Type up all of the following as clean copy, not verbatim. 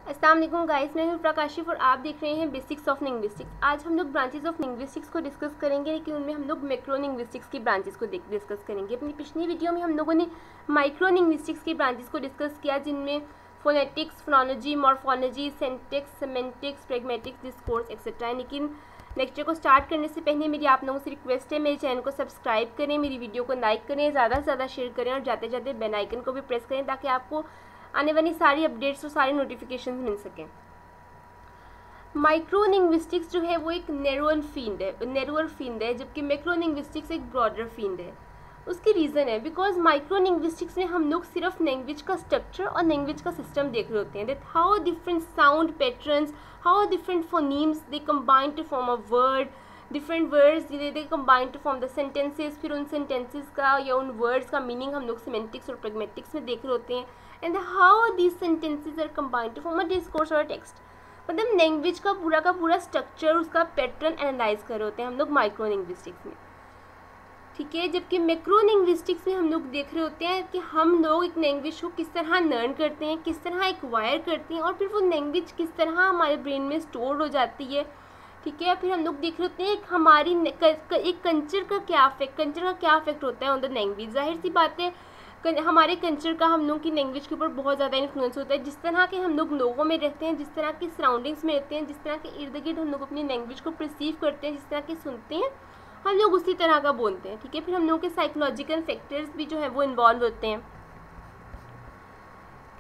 अस्सलाम वालेकुम गाइस, मैं हूं प्रकाशिफ और आप देख रहे हैं बेसिक्स ऑफ लिंग्विस्टिक्स। आज हम लोग ब्रांचेस ऑफ लिंग्विस्टिक्स को डिस्कस करेंगे, लेकिन उनमें हम लोग मैक्रो लिंग्विस्टिक्स की ब्रांचेस को डिस्कस करेंगे। अपनी पिछली वीडियो में हम लोगों ने माइक्रो लिंग्विस्टिक्स की ब्रांचेस को डिस्कस किया, जिनमें phonetics, phonology, morphology, syntax, semantics, pragmatics, discourse etcetera. लेकिन लेक्चर को स्टार्ट करने से पहले मेरी आप लोगों से रिक्वेस्ट है, मेरे चैनल को सब्सक्राइब करें, मेरी वीडियो को लाइक करें, ज़्यादा से ज़्यादा शेयर करें और जाते जाते बेल आइकन को भी प्रेस करें ताकि आपको आने वाली सारी अपडेट्स और सारे नोटिफिकेशंस मिल सकें। माइक्रो लिंग्विस्टिक्स जो है वो एक नैरोअर फील्ड है, जबकि मैक्रो लिंग्विस्टिक्स एक ब्रॉडर फील्ड है। उसकी रीज़न है बिकॉज माइक्रो लिंग्विस्टिक्स में हम लोग सिर्फ लैंग्वेज का स्ट्रक्चर और लैंग्वेज का सिस्टम देख रहे होते हैं, that how different sound patterns, how different phonemes they combine to form a word, different words they combine to form the sentences. फिर उन सेंटेंसेस का या उन वर्ड्स का मीनिंग हम लोग सिमेंटिक्स और प्रैग्मेटिक्स में देख रहे होते हैं, and how these sentences are combined to form a discourse और टेक्स्ट। मतलब लैंग्वेज का पूरा स्ट्रक्चर, उसका पैटर्न एनालाइज कर रहे होते हैं हम लोग माइक्रो लिंग्विस्टिक्स में, ठीक है। जबकि मैक्रो लिंग्विस्टिक्स में हम लोग देख रहे होते हैं कि हम लोग एक लैंग्वेज को किस तरह लर्न करते हैं, किस तरह एक्वायर करते हैं, और फिर वो लैंग्वेज किस तरह हमारे ब्रेन में स्टोर हो जाती है, ठीक है। फिर हम लोग देख रहे होते हैं हमारी एक कल्चर का क्या इफेक्ट होता है ऑन द लैंग्वेज। जाहिर सी बात है, हमारे कल्चर का हम लोग की लैंग्वेज के ऊपर बहुत ज़्यादा इन्फ्लुएंस होता है। जिस तरह के हम लोग लोगों में रहते हैं, जिस तरह की सराउंडिंग्स में रहते हैं, जिस तरह के इर्द गिर्द हम लोग अपनी लैंग्वेज को परसीव करते हैं, जिस तरह के सुनते हैं, हम लोग उसी तरह का बोलते हैं, ठीक है। फिर हम लोग के साइकोलॉजिकल फैक्टर्स भी जो है वो इन्वॉल्व होते हैं।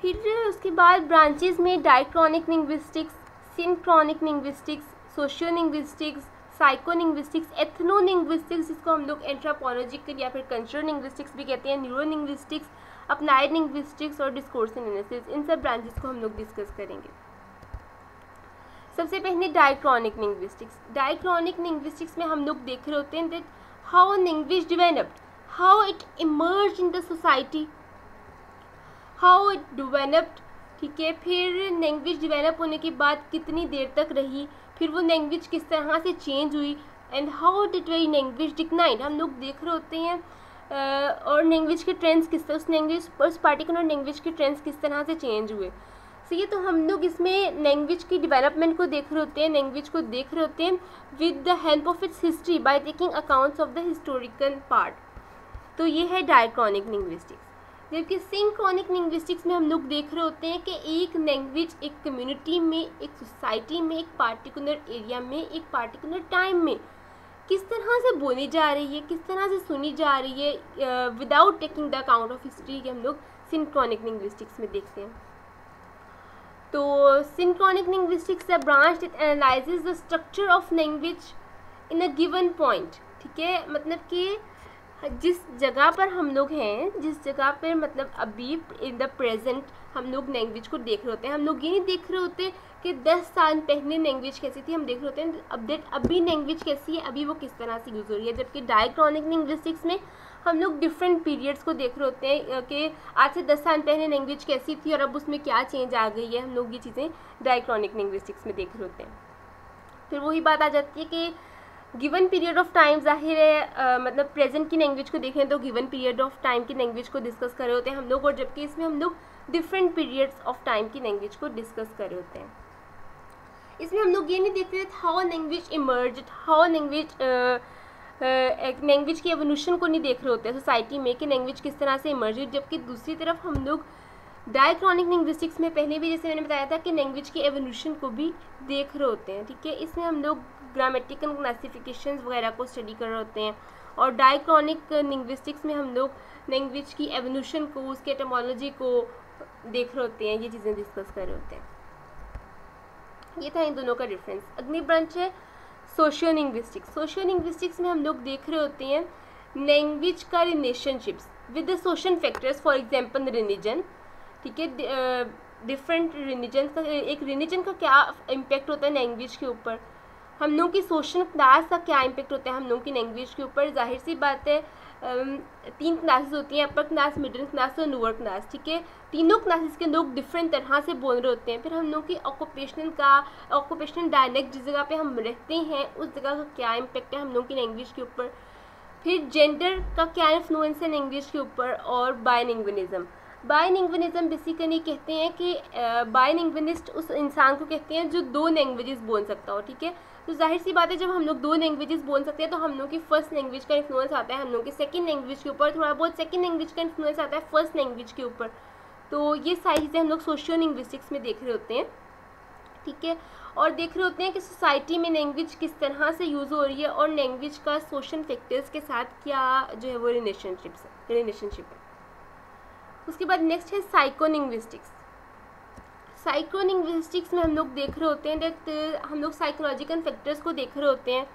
फिर उसके बाद ब्रांचेस में diachronic linguistics, synchronic linguistics, socio linguistics, psycho linguistics, ethno linguistics, जिसको हम लोग एंथ्रोपोलॉजिकल या फिर कल्चरल लिंग्विस्टिक्स भी कहते हैं, न्यूरो लिंग्विस्टिक्स, अप्लाइड लिंग्विस्टिक्स और डिस्कोर्स एनालिसिस, इन सब ब्रांचेस को हम लोग डिस्कस करेंगे। सबसे पहले डायक्रॉनिक लिंग्विस्टिक्स। डायक्रॉनिक लिंग्विस्टिक्स में हम लोग देख रहे होते हैं that how language developed, how it emerge in the society, how it developed, ठीक है। फिर लैंग्वेज डेवलप होने के बाद कितनी देर तक रही, फिर वो लैंग्वेज किस तरह से चेंज हुई, and how did way language decline, हम लोग देख रहे होते हैं। और लैंग्वेज के ट्रेंड्स किस तरह, उस पार्टिकुलर लैंग्वेज के ट्रेंड्स किस तरह से चेंज हुए। सो ये तो हम लोग इसमें लैंग्वेज की डेवलपमेंट को देख रहे होते हैं, लैंग्वेज को देख रहे होते हैं with the help of its history by taking accounts of the historical part. तो ये है डायक्रॉनिक लिंग्विस्टिक्स। जबकि सिंक्रोनिक लिंग्विस्टिक्स में हम लोग देख रहे होते हैं कि एक लैंग्वेज एक कम्युनिटी में, एक सोसाइटी में, एक पार्टिकुलर एरिया में, एक पार्टिकुलर टाइम में किस तरह से बोली जा रही है, किस तरह से सुनी जा रही है, without taking the account of history, के हम लोग सिंक्रोनिक लिंग्विस्टिक्स में देखते हैं। तो synchronic linguistics a branch that analyses the structure of language in a given point, ठीक है। मतलब कि जिस जगह पर हम लोग हैं, जिस जगह पर मतलब अभी इन द प्रेजेंट हम लोग लैंग्वेज को देख रहे होते हैं, हम लोग ये नहीं देख रहे होते कि 10 साल पहले लैंग्वेज कैसी थी, हम देख रहे होते हैं अपडेट अभी लैंग्वेज कैसी है, अभी वो किस तरह से यूज़ हो रही है। जबकि डायक्रॉनिक लिंग्विस्टिक्स में हम लोग डिफरेंट पीरियड्स को देख रहे होते हैं कि आज से 10 साल पहले लैंग्वेज कैसी थी और अब उसमें क्या चेंज आ गई है, हम लोग ये चीज़ें डायक्रॉनिक लिंग्विस्टिक्स में देख रहे होते हैं। फिर वही बात आ जाती है कि गिवन पीरियड ऑफ टाइम, जाहिर है मतलब प्रेजेंट की लैंग्वेज को देखें तो गिवन पीरियड ऑफ टाइम की लैंग्वेज को डिस्कस कर रहे होते हैं हम लोग, और जबकि इसमें हम लोग डिफरेंट पीरियड्स ऑफ टाइम की लैंग्वेज को डिस्कस कर रहे होते हैं। इसमें हम लोग ये नहीं देखते how language emerge, how language की एवोल्यूशन को नहीं देख रहे होते हैं सोसाइटी में कि लैंग्वेज किस तरह से इमर्ज हुई। जबकि दूसरी तरफ हम लोग डायक्रॉनिक लिंग्विस्टिक्स में पहले भी जैसे मैंने बताया था कि लैंग्वेज की एवोल्यूशन को भी देख रहे होते हैं, ठीक है। इसमें हम लोग ग्रामेटिकल क्लासिफिकेशंस वगैरह को स्टडी कर रहे होते हैं, और डायक्रॉनिक लिंग्विस्टिक्स में हम लोग लैंग्वेज की एवोल्यूशन को, उसके एटमोलॉजी को देख रहे होते हैं, ये चीज़ें डिस्कस कर रहे होते हैं। ये था इन दोनों का डिफरेंस। अगली ब्रांच है सोशियो लिंग्विस्टिक्स। सोशियो लिंग्विस्टिक्स में हम लोग देख रहे होते हैं लैंग्वेज का relationships with the social factors, for example religion, ठीक है। डिफरेंट रिलीजन का, एक रिलीजन का क्या इम्पेक्ट होता है लैंग्वेज के ऊपर, हम लोग की सोशल क्लास का क्या इम्पेक्ट होता है हम लोग की लैंग्वेज के ऊपर। जाहिर सी बात है 3 क्लासेस होती हैं, अपर क्लास, मिडिल क्लास और लोअर क्लास, ठीक है। तीनों क्लासेस के लोग डिफरेंट तरह से बोल रहे होते हैं। फिर हम लोग की ऑक्यूपेशनल डायलेक्ट, जिस जगह पे हम रहते हैं उस जगह का क्या इम्पेक्ट है हम लोग की लैंग्वेज के ऊपर। फिर जेंडर का क्या इन्फ्लुएंस है लैंग्वेज के ऊपर, और बायलिंगुअलिज्म, बाइलिंगुअलिज्म बेसिकली कहते हैं कि बाइलिंगुअलिस्ट उस इंसान को कहते हैं जो दो लैंग्वेजेस बोल सकता हो, ठीक है। तो जाहिर सी बात है जब हम लोग दो लैंग्वेजेस बोल सकते हैं तो हम लोग की फर्स्ट लैंग्वेज का इन्फ्लुएंस आता है हम लोग की सेकंड लैंग्वेज के ऊपर, थोड़ा बहुत सेकंड लैंग्वेज का इन्फ्लुएंस आता है फर्स्ट लैंग्वेज के ऊपर। तो ये सारी चीज़ें हम लोग सोशियो लिंग्विस्टिक्स में देख रहे होते हैं, ठीक है। और देख रहे होते हैं कि सोसाइटी में लैंग्वेज किस तरह से यूज़ हो रही है और लैंग्वेज का सोशल फैक्टर्स के साथ क्या जो है वो रिलेशनशिप है। उसके बाद नेक्स्ट है साइकोलिंग्विस्टिक्स। साइकोलिंग्विस्टिक्स में हम लोग देख रहे होते हैं दैट हम लोग साइकोलॉजिकल फैक्टर्स को देख रहे होते हैं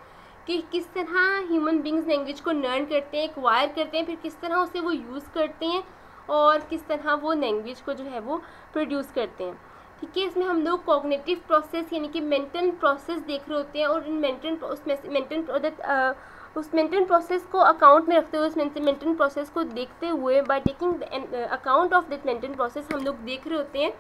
कि किस तरह ह्यूमन बींग्स लैंग्वेज को लर्न करते हैं, एक्वायर करते हैं, फिर किस तरह उसे वो यूज़ करते हैं और किस तरह वो लैंग्वेज को जो है वो प्रोड्यूस करते हैं, ठीक है। इसमें हम लोग कॉग्निटिव प्रोसेस यानी कि मेंटल प्रोसेस देख रहे होते हैं और इन उस मेंटल प्रोसेस को अकाउंट में रखते हुए, उस मेंटल प्रोसेस को देखते हुए, by taking account of that mental process हम लोग देख रहे होते हैं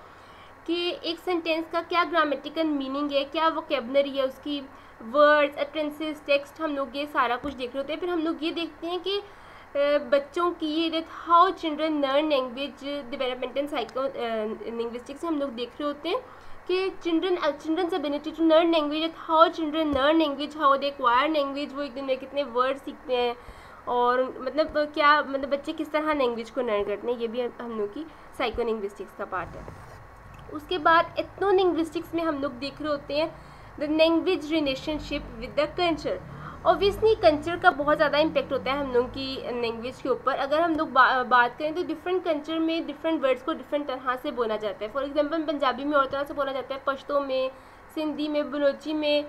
कि एक सेंटेंस का क्या ग्रामेटिकल मीनिंग है, क्या वोकेबलरी है उसकी, वर्ड्स, अटेंसेस, टेक्स्ट, हम लोग ये सारा कुछ देख रहे होते हैं। फिर हम लोग ये देखते हैं कि बच्चों की that how children learn language development and psycholinguistics हम लोग देख रहे होते हैं कि children's ability to learn language, how children learn language, how they acquire language, वो एक दिन में कितने वर्ड सीखते हैं और मतलब क्या मतलब बच्चे किस तरह लैंग्वेज को लर्न करते हैं, ये भी हम लोग की साइको लिंग्विस्टिक्स का पार्ट है। उसके बाद एथनो लिंग्विस्टिक्स में हम लोग देख रहे होते हैं the language relationship with the culture. Obviously culture का बहुत ज़्यादा इम्पैक्ट होता है हम लोग की लैंग्वेज के ऊपर। अगर हम लोग बात करें तो डिफरेंट कल्चर में डिफरेंट वर्ड्स को डिफरेंट तरह से बोला जाता है। फॉर एग्जांपल पंजाबी में और तरह से बोला जाता है, पश्तो में, सिंधी में, बलोची में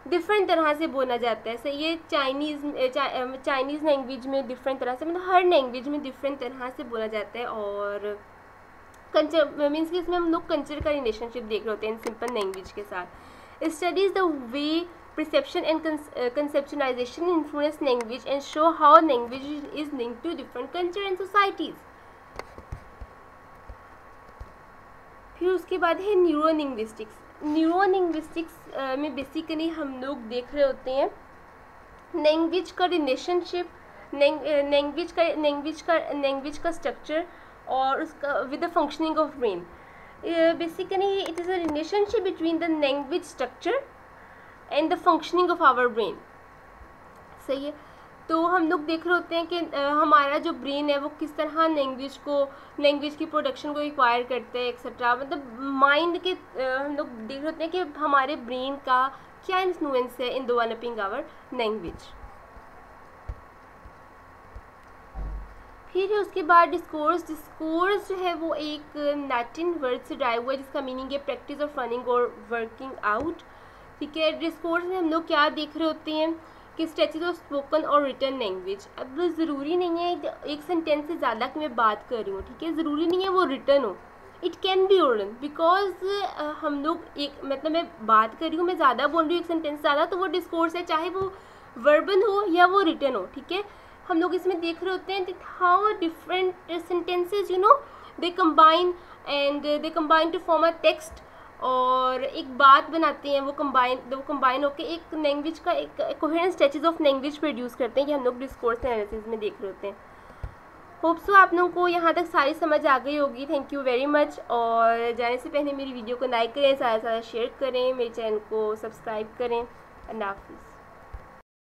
डिफरेंट तरह से बोला जाता है। सही है, चाइनीज़ लैंग्वेज में डिफरेंट तरह से, मतलब हर लैंग्वेज में डिफरेंट तरह से बोला जाता है। और कल्चर मीन्स कि इसमें हम लोग कल्चर का रिलेशनशिप देख रहे होते हैं सिंपल लैंग्वेज के साथ। Studies the way perception and conceptualization influence language and show how language is linked to different culture and societies. फिर उसके बाद है न्यूरो लिंग्विस्टिक्स। न्यूरो लिंग्विस्टिक्स में बेसिकली हम लोग देख रहे होते हैं लैंग्वेज का रिलेशनशिप, लैंग्वेज का स्ट्रक्चर और उसका with the functioning of brain. Basically it is a relationship between the language structure and the functioning of our brain. सही है, तो हम लोग देख रहे होते हैं कि हमारा जो ब्रेन है वो किस तरह लैंग्वेज की प्रोडक्शन को एक्वायर करते हैं एक्सेट्रा। मतलब माइंड के हम लोग देख रहे होते हैं कि हमारे ब्रेन का क्या इन्फ्लुएंस है इन डेवलपिंग आवर लैंग्वेज। फिर उसके बाद डिस्कोर्स जो है वो एक लैटिन वर्ड से ड्राइव हुआ है जिसका मीनिंग है प्रैक्टिस ऑफ रनिंग और वर्किंग आउट, ठीक है। डिस्कोर्स में हम लोग क्या देख रहे होते हैं कि स्ट्रेचेज ऑफ स्पोकन और रिटन लैंग्वेज। अब ज़रूरी नहीं है एक सेंटेंस से ज़्यादा कि मैं बात कर रही हूँ, ठीक है, ज़रूरी नहीं है वो रिटन हो, it can be oral, because हम लोग एक मतलब मैं बात कर रही हूँ, मैं ज़्यादा बोल रही हूँ एक सेंटेंस ज़्यादा, तो वो डिस्कोर्स है, चाहे वो वर्बल हो या वो रिटन हो, ठीक है। हम लोग इसमें देख रहे होते हैं how different sentences they combine to form a text और एक बात बनाते हैं, वो कंबाइन होकर एक लैंग्वेज का एक coherent stretches of language produce करते हैं। ये हम लोग डिस्कोर्स एनालिसिस में देख रहे होते हैं। होप सो आप लोगों को यहाँ तक सारी समझ आ गई होगी। Thank you very much. और जाने से पहले मेरी वीडियो को लाइक करें, ज़्यादा से ज़्यादा शेयर करें, मेरे चैनल को सब्सक्राइब करें। अल्लाह हाफिज़।